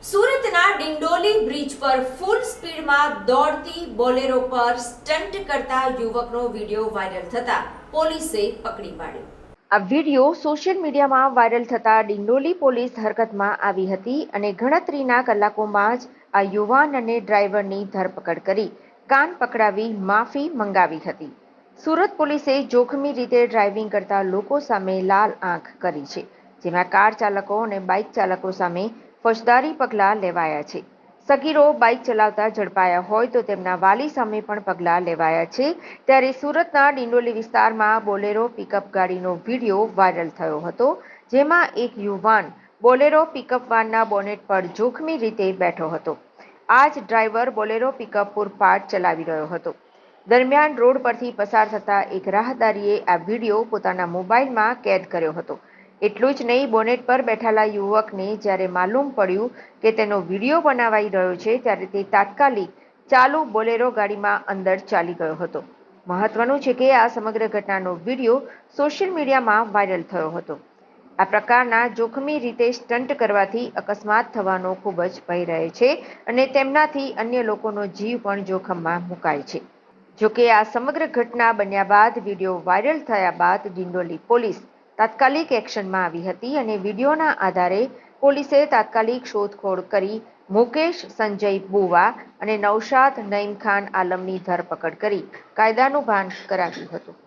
સુરતના ડિંડોલી બ્રિજ પર ફૂલ સ્પીડમાં દોડતી બોલેરો પર સ્ટન્ટ કરતા યુવકનો વિડીયો વાયરલ થતા પોલીસે પકડી પાડ્યો. આ વિડીયો સોશિયલ મીડિયામાં વાયરલ થતા ડિંડોલી પોલીસ હરકતમાં આવી હતી અને ગણતરીના કલાકોમાં જ આ યુવાન અને ડ્રાઈવરની ધરપકડ કરી કાન પકડાવી માફી મંગાવી હતી. સુરત પોલીસે જોખમી રીતે ડ્રાઇવિંગ કરતા લોકો સામે લાલ આંખ કરી છે, જેમાં કાર ચાલકો અને બાઇક ચાલકો સામે ફોજદારી પગલાં લેવાયા છે. સગીરો બાઇક ચલાવતા ઝડપાયા હોય તો તેમના વાલી સામે પણ પગલાં લેવાયા છે. ત્યારે સુરતના ડિંડોલી વિસ્તારમાં બોલેરો પિકઅપ ગાડીનો વિડીયો વાયરલ થયો હતો, જેમાં એક યુવાન બોલેરો પિકઅપ વાનના બોનેટ પર જોખમી રીતે બેઠો હતો. આ જ ડ્રાઈવર બોલેરો પિકઅપ પૂરપાટ ચલાવી રહ્યો હતો. દરમિયાન રોડ પરથી પસાર થતા એક રાહદારીએ આ વિડીયો પોતાના મોબાઈલમાં કેદ કર્યો હતો. એટલું જ નહીં, બોનેટ પર બેઠેલા યુવકને જ્યારે માલુમ પડ્યું કે તેનો વિડીયો બનાવાઈ રહ્યો છે, ત્યારે તે તાત્કાલિક ચાલુ બોલેરો ગાડીમાં અંદર ચાલી ગયો હતો. મહત્વનું છે કે આ સમગ્ર ઘટનાનો વિડીયો સોશિયલ મીડિયામાં વાયરલ થયો હતો. આ પ્રકારના જોખમી રીતે સ્ટન્ટ કરવાથી અકસ્માત થવાનો ખૂબ જ ભય રહે છે અને તેમનાથી અન્ય લોકોનો જીવ પણ જોખમમાં મુકાય છે. જોકે આ સમગ્ર ઘટના બન્યા બાદ વિડીયો વાયરલ થયા બાદ ડિંડોલી પોલીસ તાત્કાલિક એક્શનમાં આવી હતી અને વિડીયોના આધારે પોલીસે તાત્કાલિક શોધખોળ કરી મુકેશ સંજય બુવા અને નૌશાદ નઈમ ખાન આલમની ધરપકડ કરી કાયદાનું ભાન કરાવ્યું હતું.